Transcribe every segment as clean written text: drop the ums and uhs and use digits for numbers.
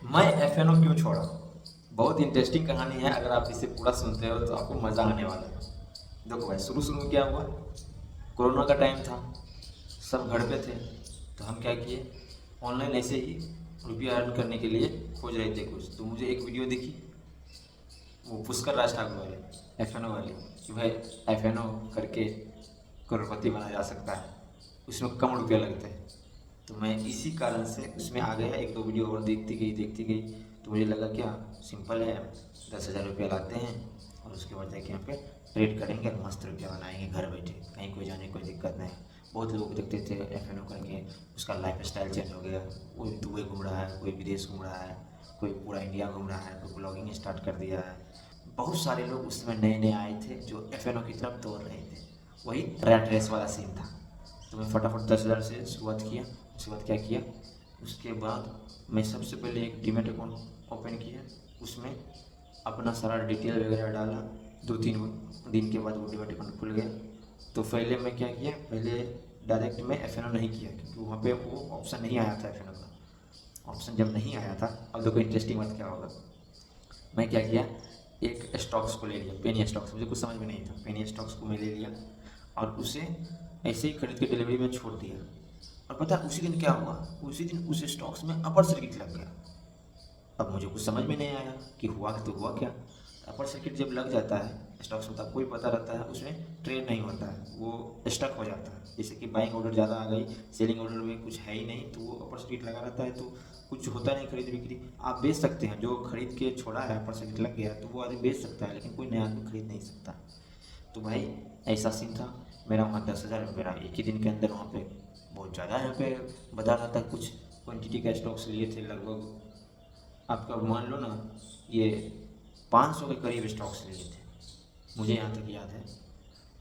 मैं एफ क्यों छोड़ा। बहुत इंटरेस्टिंग कहानी है, अगर आप इसे पूरा सुनते हो तो आपको मज़ा आने वाला है। देखो भाई, शुरू शुरू में क्या हुआ, कोरोना का टाइम था, सब घर पे थे, तो हम क्या किए, ऑनलाइन ऐसे ही रुपया अर्न करने के लिए खोज रहे थे कुछ, तो मुझे एक वीडियो दिखी, वो पुष्कर राज ठाकुर वाले, वाली, कि भाई करके करोड़पति बना जा सकता है, उसमें कम रुपया लगते हैं। तो मैं इसी कारण से उसमें आ गया, एक दो वीडियो और देखती गई, तो मुझे लगा क्या सिंपल है, 10,000 रुपया लाते हैं और उसके बाद जाके यहाँ पे ट्रेड करेंगे और मस्त रुपया बनाएंगे घर बैठे, कहीं कोई जाने की कोई दिक्कत नहीं। बहुत लोग देखते थे करके, उसका लाइफ स्टाइल चेंज हो गया, कोई दुबई घूम रहा है, कोई विदेश घूम रहा है, कोई पूरा इंडिया घूम रहा है, कोई ब्लॉगिंग स्टार्ट कर दिया है। बहुत सारे लोग उस समय नए नए आए थे जो की तरफ दौड़ रहे थे, वही रैट रेस वाला सीन था। तो मैं फटाफट 10,000 से शुरुआत किया। उसके बाद क्या किया, उसके बाद मैं सबसे पहले एक डीमेट अकाउंट ओपन किया, उसमें अपना सारा डिटेल वगैरह डाला। 2-3 दिन के बाद वो डीमेट अकाउंट खुल गया। तो पहले मैं क्या किया, पहले डायरेक्ट मैं एफ नहीं किया, क्योंकि वहाँ पे वो ऑप्शन नहीं आया था। एफ का ऑप्शन जब नहीं आया था, अब देखो इंटरेस्टिंग बात क्या होगा, मैं क्या किया, एक स्टॉक्स को ले लिया, पेनी स्टॉक्स, मुझे कुछ समझ में नहीं था, पेनी स्टॉक्स को मैं ले लिया और उसे ऐसे ही खरीद के डिलीवरी में छोड़ दिया। और पता है उसी दिन क्या हुआ, उसी दिन उस स्टॉक्स में अपर सर्किट लग गया। अब मुझे कुछ समझ में नहीं आया कि हुआ तो हुआ क्या। अपर सर्किट जब लग जाता है स्टॉक्स में, तो आपको भी पता रहता है उसमें ट्रेड नहीं होता है, वो स्टक हो जाता है। जैसे कि बाइंग ऑर्डर ज़्यादा आ गई, सेलिंग ऑर्डर में कुछ है ही नहीं, तो वो अपर सर्किट लगा रहता है, तो कुछ होता नहीं खरीद बिक्री। आप बेच सकते हैं, जो खरीद के छोड़ा है अपर सर्किट लग गया तो वो आदमी बेच सकता है, लेकिन कोई नया आदमी खरीद नहीं सकता। तो भाई ऐसा सीन था। मेरा वहाँ 10,000, मेरा एक ही दिन के अंदर वहाँ पे बहुत ज़्यादा यहाँ पे बता रहा था, कुछ क्वान्टिटी का स्टॉक्स लिए थे, लगभग आपका मान लो ना, ये 500 के करीब स्टॉक्स लिए थे, मुझे यहाँ तक याद है।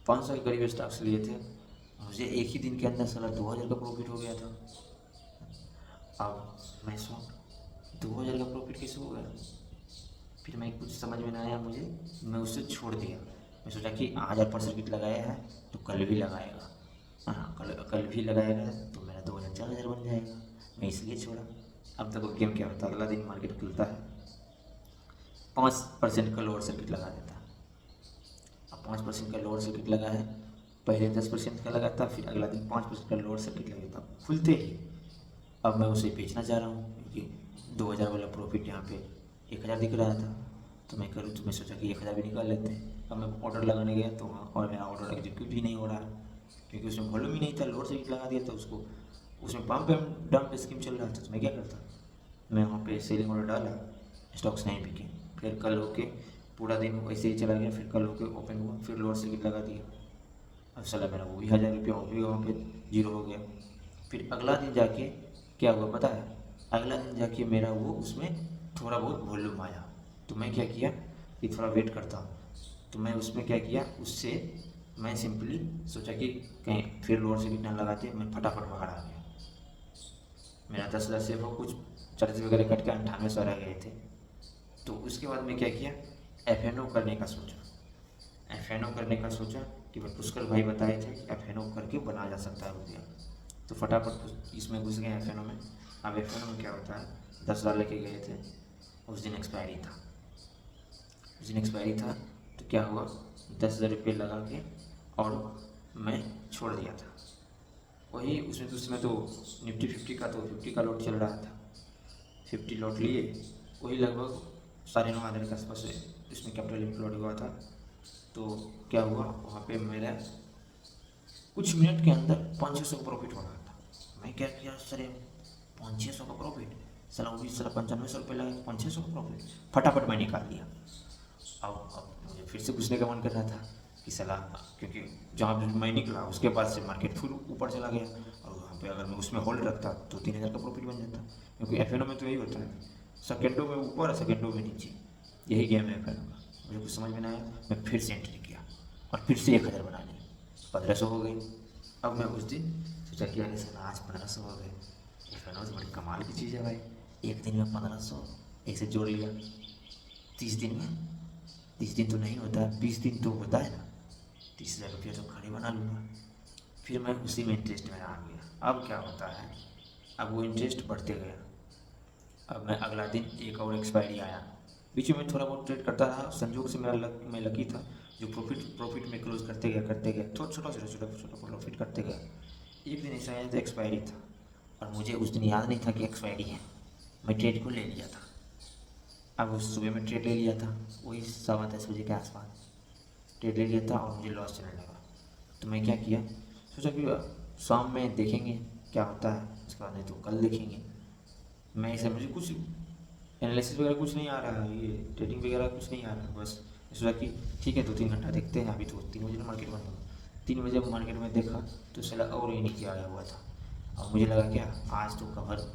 500 के करीब स्टॉक्स लिए थे, मुझे एक ही दिन के अंदर साला 2,000 का प्रॉफिट हो गया था। अब मैं सोच, 2,000 का प्रॉफिट कैसे हो गया। फिर मैं कुछ समझ में ना आया मुझे, मैं उसे छोड़ दिया। मैं सोचा कि आज अपर सर्किट लगाया है तो कल भी लगाएगा, हाँ कल कल भी लगाएगा, तो मेरा 2,000 4,000 बन जाएगा। मैं इसलिए छोड़ा। अब देखो गेम क्या होता है, अगला दिन मार्केट खुलता है, 5% का लोअर सर्किट लगा देता है। अब 5% का लोअर सर्किट लगा है, पहले 10% का लगा था, फिर अगला दिन 5% का लोअर सर्किट लगा था खुलते ही। अब मैं उसे बेचना चाह रहा हूँ, क्योंकि 2,000 वाला प्रॉफिट यहाँ पे 1,000 दिख रहा था, तो मैं करूँ, तो मैं सोचा कि 1,000 भी निकाल लेते हैं। अब मैं ऑर्डर लगाने गया तो वहाँ और मेरा ऑर्डर एग्जीक्यूट भी नहीं हो रहा, क्योंकि उसमें वॉल्यूम ही नहीं था, लोअर सर्किट लगा दिया था उसको, उसमें पम्प एंड डंप स्कीम चल रहा था। तो मैं क्या करता, मैं वहाँ पे सेलिंग ऑर्डर डाला, स्टॉक्स नहीं बिके। फिर कल होके पूरा दिन वैसे ही चला गया, फिर कल होके ओपन हुआ, फिर लोअर सर्किट लगा दिया। अब साला मेरा वो भी 1,000 रुपया वो भी वहाँ पे जीरो हो गया। फिर अगला दिन जाके क्या हुआ पता है, अगला दिन जाके मेरा वो उसमें थोड़ा बहुत वॉल्यूम आया। तो मैं क्या किया कि थोड़ा वेट करता हूँ, तो मैं उसमें क्या किया, उससे मैं सिंपली सोचा कि कहीं फिर लोअर सर्किट ना लगाते, मैं फटाफट बाहर आ गया। मेरा 10,000 सेव हो, कुछ चार्जेस वगैरह कट के 9800 रह गए थे। तो उसके बाद मैं क्या किया, एफ करने का सोचा। एफ करने का सोचा कि भाई पुष्कर भाई बताए थे कि एफ करके बना जा सकता है रुपया। तो फटाफट इसमें घुस गए एफ में। अब एफ में क्या होता है, 10,000 लेके गए थे, उस दिन एक्सपायरी था, उस दिन एक्सपायरी था। तो क्या हुआ, 10,000 रुपये लगा के और मैं छोड़ दिया था। वही उसमें तो निफ्टी 50 का, तो 50 का लोट चल रहा था, 50 लौट लिए, वही लगभग 9,500 के आसपास इसमें कैपिटल इम्प्लॉड हुआ था। तो क्या हुआ, वहाँ पे मेरा कुछ मिनट के अंदर 500-600 का प्रॉफिट हो रहा था। मैं क्या किया, सर 500-600 का प्रॉफिट, सर वो भी सर 9500 रुपये लगा, 500-600 का प्रॉफिट फटाफट मैं निकाल लिया। अब मुझे फिर से घुसने का मन कर रहा था कि सलाह, क्योंकि जहाँ पे मैं निकला उसके बाद से मार्केट फिर ऊपर चला गया, और वहाँ पे अगर मैं उसमें होल्ड रखता तो 3,000 का प्रॉफिट बन जाता, क्योंकि एफ में तो यही होता है, सेकेंडों में ऊपर और सेकेंडों में नीचे, यही गेम है एफ का। मुझे कुछ समझ में नहीं आया, मैं फिर से एंट्री किया और फिर से 1,000 बना ली, 1,500 हो गई। अब मैं उस दिन सोचा कि अरे सर आज 1,500 हो गए, एफ तो बड़ी कमाल की चीज़ है भाई, एक दिन में 1,500 ऐसे जोड़ लिया। 30 दिन में, 30 दिन तो नहीं होता, 20 दिन तो होता है ना, 30,000 रुपया तो खड़े बना लूँगा। फिर मैं उसी में इंटरेस्ट में आ गया। अब क्या होता है, अब वो इंटरेस्ट बढ़ते गया, अब मैं अगला दिन एक और एक्सपायरी आया। बीच में थोड़ा बहुत ट्रेड करता रहा, संजोग से मैं लकी था जो प्रॉफिट में क्लोज करते गया थोड़ा छोटा प्रॉफिट करते गया। एक दिन ऐसा आया तो एक्सपायरी था और मुझे उस दिन याद नहीं था कि एक्सपायरी है। मैं ट्रेड को ले लिया था। अब उस सुबह में ट्रेड ले लिया था, वही 10:15 बजे के आसपास ट्रेड ले लिया था और मुझे लॉस चलने लगा। तो मैं क्या किया, सोचा कि शाम में देखेंगे क्या होता है, उसके बाद नहीं तो कल देखेंगे। मैं ऐसे मुझे कुछ एनालिसिस वगैरह कुछ नहीं आ रहा है, ये ट्रेडिंग वगैरह कुछ नहीं आ रहा है। बस सोचा कि ठीक है 2-3 घंटा देखते हैं। अभी तो 3 बजे मार्केट बंद होगा। 3 बजे मार्केट में देखा तो साला और ही नीचे आया हुआ था। और मुझे लगा क्या आज तो कवर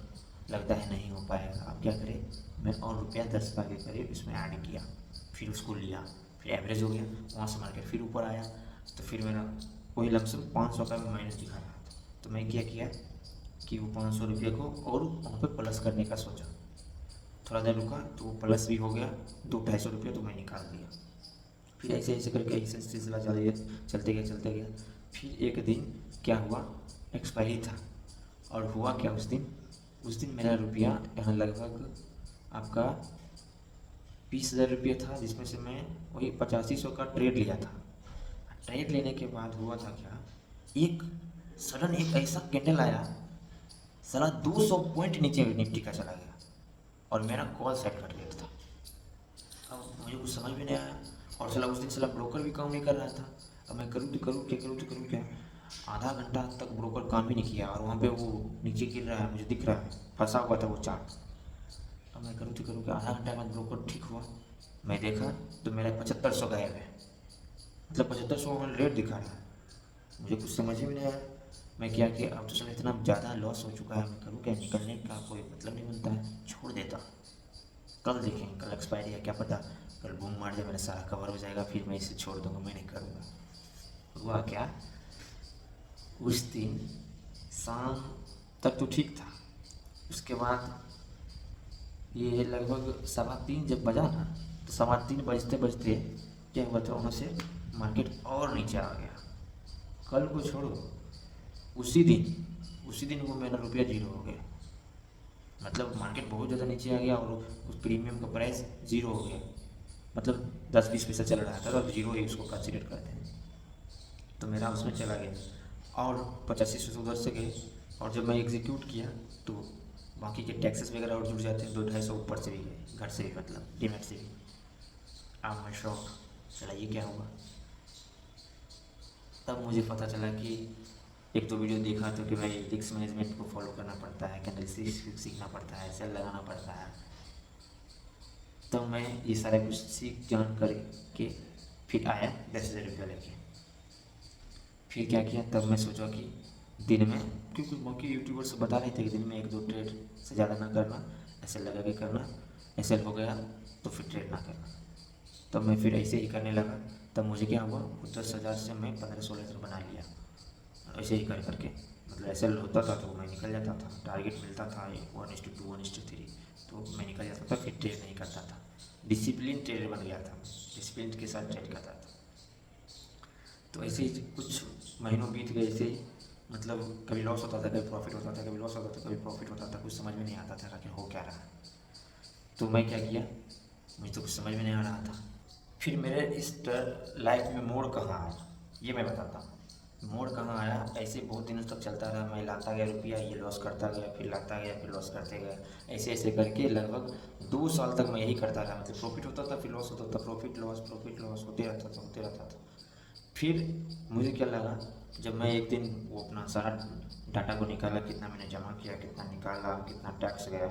लगता है नहीं हो पाएगा। अब क्या करें, मैं और रुपया 10 के करीब इसमें ऐड किया, फिर उसको लिया, फिर एवरेज हो गया। वहाँ से मार्केट फिर ऊपर आया तो फिर मेरा वही लमसम 500 का माइनस दिखा रहा था। तो मैं क्या किया कि वो 500 रुपये को और वहाँ पे प्लस करने का सोचा। थोड़ा देर रुका तो वो प्लस भी हो गया, 200-250 रुपये तो मैं निकाल दिया। फिर ऐसे ऐसे करके ऐसे सिलसिला चलते गया। फिर एक दिन क्या हुआ, एक्सपायरी था और हुआ क्या उस दिन मेरा रुपया यहाँ लगभग आपका 20,000 रुपये था, जिसमें से मैं वही 8500 का ट्रेड लिया था। ट्रेड लेने के बाद हुआ था क्या, एक सडन एक ऐसा कैंडल आया, साला 200 पॉइंट नीचे निफ्टी का चला गया और मेरा कॉल सेट कर रेट था। अब मुझे कुछ समझ में नहीं आया और साला उस दिन साला ब्रोकर भी काम नहीं कर रहा था। अब मैं करूँ तो करूँ क्या। आधा घंटा तक ब्रोकर काम ही नहीं किया और वहाँ पे वो नीचे गिर रहा है, मुझे दिख रहा है, फंसा हुआ था वो चार्ट। अब मैं करूँ क्या। आधा घंटा बाद ब्रोकर ठीक हुआ, मैं देखा तो मेरा 7500 गायब है। मतलब 7500 में रेट दिखा रहा है। मुझे कुछ समझ में नहीं आया। मैं क्या किया, अब तो साला इतना ज़्यादा लॉस हो चुका है, मैं करूँ क्या। निकलने का कोई मतलब नहीं बनता है, छोड़ देता। कल देखेंगे, कल एक्सपायरी है, क्या पता कल बूम मार दे, मेरा सारा कवर हो जाएगा, फिर मैं इसे छोड़ दूंगा, मैं नहीं करूँगा। हुआ क्या, उस दिन शाम तक तो ठीक था। उसके बाद ये लगभग 3:15 जब बजा ना, तो 3:15 बजते बजते क्या हुआ था, वहाँ से मार्केट और नीचे आ गया। कल को छोड़ो, उसी दिन वो मेरा रुपया 0 हो गया। मतलब मार्केट बहुत ज़्यादा नीचे आ गया और उस प्रीमियम का प्राइस 0 हो गया। मतलब 10-20 पैसा चल रहा था तो अब 0 ही उसको कंसिडर करते हैं। तो मेरा उसमें चला गया और 8500 उधर से गए। और जब मैं एग्जीक्यूट किया तो बाकी के टैक्सेस वगैरह और जुड़ जाते हैं, 2-250 ऊपर से भी गए, घर से भी, मतलब डीमेट से भी। अब मैं शॉक, चला ये क्या हुआ। तब मुझे पता चला कि एक दो वीडियो देखा तो कि भाई रिस्क मैनेजमेंट को फॉलो करना पड़ता है, कैंडल सीखना पड़ता है, सेल लगाना पड़ता है। तो मैं ये सारा कुछ सीख जान कर के फिर आया 10,000 रुपया लेके। फिर क्या किया, तब मैं सोचा कि दिन में, क्योंकि बाकी यूट्यूबर्स बता रहे थे कि दिन में 1-2 ट्रेड से ज़्यादा ना करना, ऐसे लगा के करना, ऐसे हो गया तो फिर ट्रेड ना करना। तब मैं फिर ऐसे ही करने लगा। तब मुझे क्या हुआ, 10,000 से मैं 15-16,000 बना लिया। ऐसे ही कर करके, मतलब ऐसे होता था तो मैं निकल जाता था, टारगेट मिलता था 1:2 1:3, तो मैं निकल जाता था, फिर ट्रेड नहीं करता था। डिसिप्लिन ट्रेडर बन गया था, डिसिप्लिन के साथ ट्रेड करता था। तो ऐसे ही कुछ महीनों बीत गए, ऐसे ही मतलब कभी लॉस होता था, कभी प्रॉफिट होता था, कभी लॉस होता था, कभी प्रॉफिट होता था, कुछ समझ में नहीं आता था कि हो क्या रहा है। तो मैं क्या किया, मुझे तो कुछ समझ में नहीं आ रहा था। फिर मेरे इस लाइफ में मोड़ कहाँ आया, ये मैं बताता हूँ। मोड़ कहाँ आया, ऐसे बहुत दिनों तक चलता रहा। मैं लाता गया रुपया, ये लॉस करता गया, फिर लाता गया, फिर लॉस करते गया। ऐसे ऐसे करके लगभग 2 साल तक मैं यही करता रहा। मतलब प्रॉफिट होता था, फिर लॉस होता था, प्रॉफिट लॉस होते रहता था। फिर मुझे क्या लगा, जब मैं एक दिन वो अपना सारा डाटा को निकाला, कितना मैंने जमा किया, कितना निकाला, कितना टैक्स गया,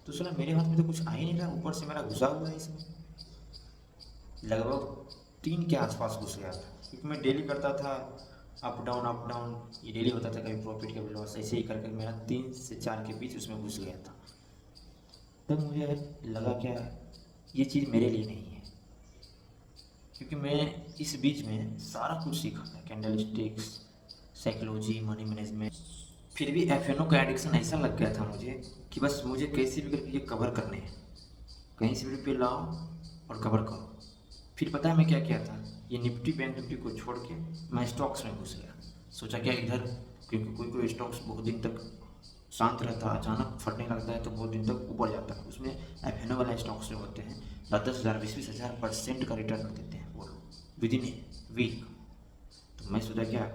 तो सुना मेरे हाथ में तो कुछ आ ही नहीं रहा, ऊपर से मेरा घुसा हुआ है इसमें लगभग 3 के आसपास घुस गया था। क्योंकि मैं डेली करता था, अप डाउन, ये डेली होता था, कभी प्रॉफिट कभी लॉस, ऐसे ही करके मेरा 3 से 4 के बीच उसमें घुस गया था। तब मुझे लगा क्या, ये चीज़ मेरे लिए नहीं है। क्योंकि मैं इस बीच में सारा कुछ सीखा था, candle sticks, psychology, money management. फिर भी एफ का एडिक्शन ऐसा लग गया था मुझे कि बस मुझे कैसे भी करके ये कवर करने हैं, कहीं से भी रुपये लाओ और कवर करो। फिर पता है मैं क्या किया था, ये निफ्टी बैंक निफ्टी को छोड़ के मैं स्टॉक्स में घुस गया। सोचा क्या इधर, क्योंकि कोई स्टॉक्स बहुत दिन तक शांत रहता है, अचानक फटने लगता है तो बहुत दिन तक ऊपर जाता है। उसमें एफ वाला स्टॉक्स जो होते हैं 10-10 हज़ार 20-20 हज़ार % का रिटर्न देते हैं वो लोग विद इन ए वीक। तो मैं सोचा क्या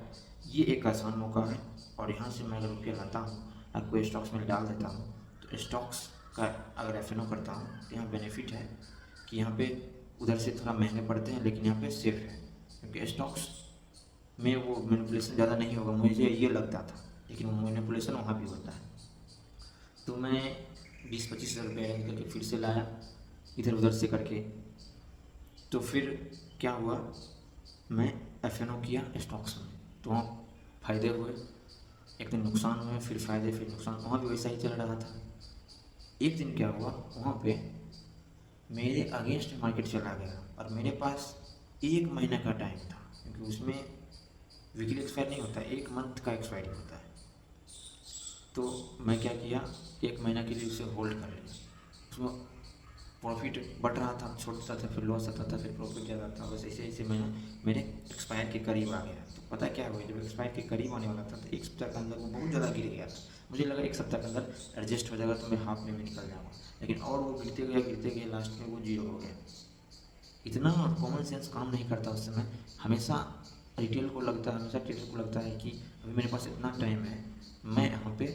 ये एक आसान मौका है, और यहाँ से मैं अगर रुपया लाता हूँ और कोई स्टॉक्स में डाल देता हूँ तो स्टॉक्स का अगर एफ करता हूँ तो यहाँ बेनिफिट है कि यहाँ पे उधर से थोड़ा महंगे पड़ते हैं, लेकिन यहाँ पे सेफ है क्योंकि स्टॉक्स में वो मैनिपुलेशन ज़्यादा नहीं होगा, मुझे ये लगता था, लेकिन वो मैनिपुलेशन वहाँ भी होता है। तो मैं 20-25 हज़ार रुपये अरेंज करके फिर से लाया इधर उधर से करके। तो फिर क्या हुआ, मैं एफ किया स्टॉक्स में, तो वहाँ फ़ायदे हुए, एक दिन नुकसान हुए, फिर फ़ायदे, फिर नुकसान, वहाँ भी वैसा ही चल रहा था। एक दिन क्या हुआ, वहाँ पे मेरे अगेंस्ट मार्केट चला गया और मेरे पास 1 महीने का टाइम था, क्योंकि उसमें वीकली एक्सपायर नहीं होता, 1 मंथ का एक्सपायरी होता है। तो मैं क्या किया, 1 महीना के लिए उसे होल्ड कर लिया। उसमें प्रॉफिट बढ़ रहा था, छोड़ता था, फिर लॉस आता था, फिर प्रॉफिट ज़्यादा था, बस ऐसे ऐसे महीना मेरे एक्सपायर के करीब आ गया। तो पता क्या हुआ, जब एक्सपायर के करीब आने वाला था तो 1 सप्ताह के अंदर वो बहुत ज़्यादा गिर गया था। मुझे लगा 1 सप्ताह के अंदर एडजस्ट हो जाएगा तो मैं हाफ में निकल जाऊँगा, लेकिन और वो गिरते गए, लास्ट में वो 0 हो गया। इतना कॉमन सेंस काम नहीं करता उस समय। हमेशा रिटेल को लगता है, हमेशा ट्रेडर को लगता है कि अभी मेरे पास इतना टाइम है, मैं यहाँ पे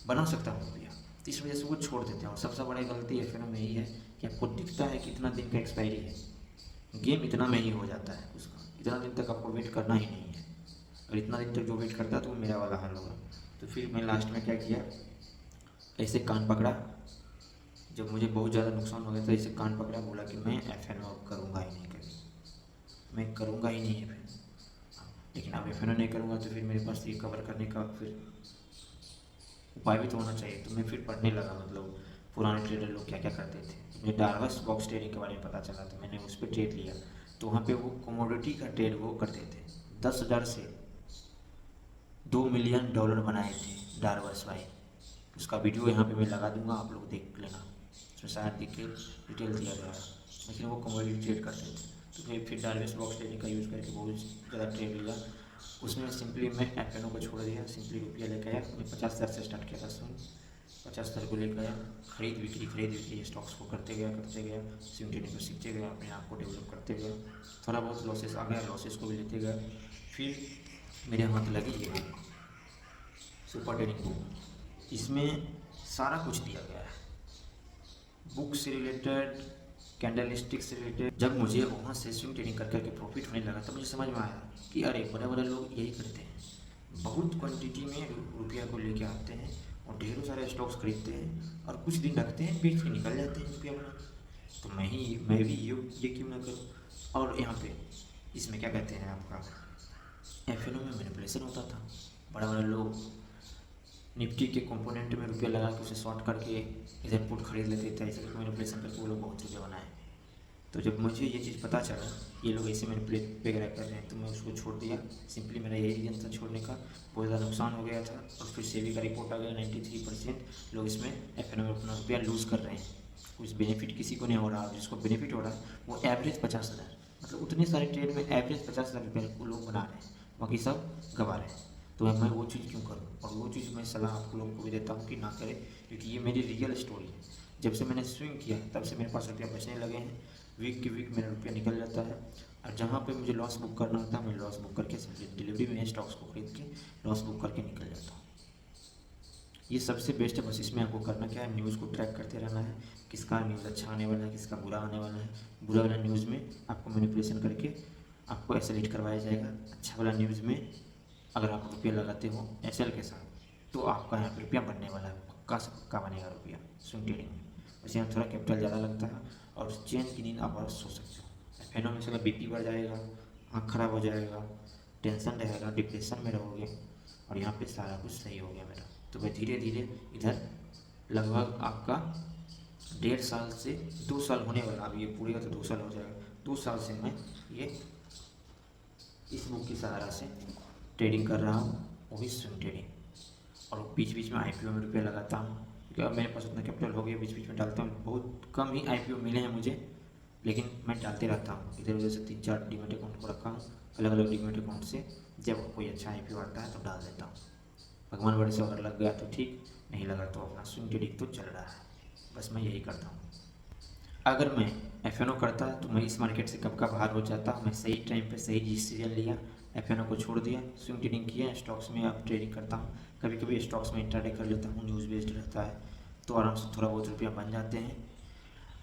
बना सकता हूँ रुपया, तो इस वजह से वो छोड़ देते हैं। और सबसे बड़ी गलती एफ में यही है कि आपको दिखता है कि इतना दिन का एक्सपायरी है, गेम इतना में ही हो जाता है उसका, इतना दिन तक आपको वेट करना ही नहीं है, और इतना दिन तक जो वेट करता है तो वो मेरा वाला हाल होगा। तो फिर मैं लास्ट में क्या किया, ऐसे कान पकड़ा, जब मुझे बहुत ज़्यादा नुकसान हो गया था, ऐसे कान पकड़ा, बोला कि मैं एफ करूँगा ही नहीं, कभी मैं करूँगा ही नहीं है फिर। लेकिन अब एफ नहीं करूँगा तो फिर मेरे पास रिकवर करने का फिर उपाय भी तो होना चाहिए। तो मैं फिर पढ़ने लगा, मतलब पुराने ट्रेडर लोग क्या क्या करते थे। मुझे डार्वस बॉक्स ट्रेडिंग के बारे में पता चला, तो मैंने उस पर ट्रेड लिया। तो वहाँ पे वो कमोडिटी का ट्रेड वो करते थे, 10,000 से $2 मिलियन बनाए थे डार्वस भाई। उसका वीडियो यहाँ पे मैं लगा दूंगा, आप लोग देख लेना, उसमें शायद डिटेल दिया गया है, लेकिन वो कमोडिटी ट्रेड करते थे। तो फिर डार्वस बॉक्स ट्रेडिंग का यूज़ करके बहुत ज़्यादा ट्रेड लिया। उसमें सिंपली मैं एफ को छोड़ दिया, सिंपली रुपया लेकर आया। मैं 50,000 से स्टार्ट किया था, सुन 50,000 को लेकर आया, खरीद बिक्री स्टॉक्स को करते गया, स्विंग ट्रेडिंग को सीखते गया, अपने आप को डेवलप करते गया। थोड़ा बहुत लॉसेस आ गया, लॉसेस को भी लेते गया। फिर मेरे हाथ लगी ये सुपर ट्रेडिंग बुक, इसमें सारा कुछ दिया गया है, बुक से रिलेटेड, कैंडल से रिलेटेड। जब मुझे वहाँ से स्विंग ट्रेडिंग कर करके प्रॉफिट होने लगा तब मुझे समझ में आया कि अरे बड़े बड़े लोग यही करते हैं, बहुत क्वांटिटी में रुपया को लेके आते हैं और ढेरों सारे स्टॉक्स खरीदते हैं और कुछ दिन रखते हैं, बेच के निकल जाते हैं रुपया बना। तो मैं भी ये क्यों ना करूँ। और यहाँ पे इसमें क्या कहते हैं आपका, एफ में मैनिपुलेशन होता था, बड़े बड़े लोग निफ्टी के कंपोनेंट में रुपया लगा के उसे शॉर्ट करके इधर पुट खरीद लेते थे, ऐसे मैनिपुलेशन करके वो लोग बहुत रुपया बनाए। तो जब मुझे ये चीज़ पता चला ये लोग ऐसे मैनिपुलेट वगैरह कर रहे हैं, तो मैं उसको छोड़ दिया। सिंपली मेरा यही रीज़न था छोड़ने का, बहुत ज़्यादा नुकसान हो गया था। और फिर सेबी का रिपोर्ट आ गया, 93% लोग इसमें एफ में अपना रुपया लूज़ कर रहे हैं, कुछ बेनिफिट किसी को नहीं हो रहा। जिसको बेनिफिट हो रहा है वो एवरेज 50,000, मतलब उतने सारे ट्रेड में एवरेज 50,000 रुपये को लोग बना रहे हैं, बाकी सब गवा रहे हैं। तो मैं वो चीज़ क्यों करूँ, और वो चीज़ मैं सलाह आप लोगों को भी देता हूँ कि ना करें, क्योंकि ये मेरी रियल स्टोरी है। जब से मैंने स्विंग किया तब से मेरे पास रुपया बचने लगे हैं, वीक के वीक मेरा रुपया निकल जाता है। और जहाँ पे मुझे लॉस बुक करना होता है मैं लॉस बुक करके सिंपली डिलीवरी में स्टॉक्स को खरीद के लॉस बुक करके निकल जाता हूँ। ये सबसे बेस्ट है। बस इसमें आपको करना क्या है, न्यूज़ को ट्रैक करते रहना है, किसका न्यूज़ अच्छा आने वाला है, किसका बुरा आने वाला है। बुरा वाला न्यूज़ में आपको मैनिपुलेशन करके आपको एसेलेट करवाया जाएगा, अच्छा वाला न्यूज़ में अगर आप रुपया लगाते हो एसएल के साथ तो आपका यहाँ पे रुपया बनने वाला है, पक्का से पक्का बनेगा रुपया स्विंग ट्रेडिंग में। वैसे यहाँ थोड़ा कैपिटल ज़्यादा लगता है और चैन की नींद आप और सो सकते हो। फैनों में से बीपी बढ़ जाएगा, आँख खराब हो जाएगा, टेंशन रहेगा, डिप्रेशन में रहोगे, और यहाँ पे सारा कुछ सही हो गया मेरा। तो मैं धीरे धीरे इधर लगभग आपका 1.5 साल से 2 साल होने वाला, अब ये पूरे का तो 2 साल हो जाएगा, 2 साल से मैं ये इस बुक की सहारा से ट्रेडिंग कर रहा हूँ, वो भी स्विंग ट्रेडिंग। और बीच बीच में आईपीओ में रुपया लगाता हूँ, क्योंकि अब मेरे पास उतना कैपिटल हो गया, बीच बीच में डालता हूँ। बहुत कम ही आईपीओ मिले हैं मुझे, लेकिन मैं डालते रहता हूँ। इधर उधर से 3-4 डीमेट अकाउंट को रखा हूँ, अलग अलग डीमेट अकाउंट से जब कोई अच्छा आईपीओ आता है तो डाल देता हूँ। भगवान बड़े से अगर लग गया तो ठीक, नहीं लगा तो अपना स्विंग ट्रेडिंग तो चल रहा है। बस मैं यही करता हूँ। अगर मैं एफ करता तो मैं इस मार्केट से कब का बाहर हो जाता। मैं सही टाइम पे सही डिसीजन लिया, एफ को छोड़ दिया, स्विंग ट्रेडिंग किया, स्टॉक्स में अब ट्रेडिंग करता हूँ। कभी कभी स्टॉक्स में इंट्राडे कर लेता हूँ, न्यूज़ बेस्ड रहता है तो आराम से थोड़ा बहुत रुपया बन जाते हैं।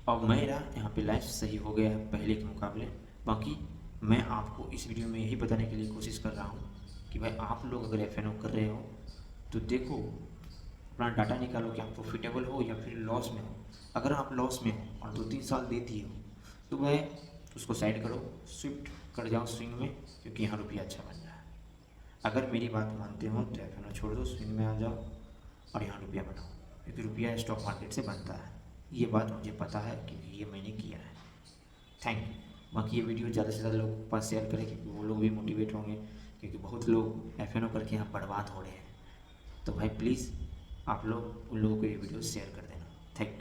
और मेरा यहाँ पे लाइफ सही हो गया है पहले के मुकाबले। बाकी मैं आपको इस वीडियो में यही बताने के लिए कोशिश कर रहा हूँ कि भाई आप लोग अगर एफ कर रहे हो तो देखो, अपना डाटा निकालो कि आप प्रॉफिटेबल हो या फिर लॉस में हो। अगर आप लॉस में हो और 2-3 साल देती हो तो वह उसको साइड करो, शिफ्ट कर जाओ स्विंग में, क्योंकि यहाँ रुपया अच्छा बन रहा है। अगर मेरी बात मानते हो तो एफ छोड़ दो, स्विंग में आ जाओ और यहाँ रुपया बनाओ, क्योंकि रुपया स्टॉक मार्केट से बनता है। ये बात मुझे पता है क्योंकि ये मैंने किया है। Thank you. बाकी ये वीडियो ज़्यादा से ज़्यादा लोगों के पास शेयर करें, क्योंकि वो लोग भी मोटिवेट होंगे, क्योंकि बहुत लोग एफ करके यहाँ बर्बाद हो रहे हैं। तो भाई प्लीज़ आप लोग उन लोगों को ये वीडियो शेयर कर देना। Thank you.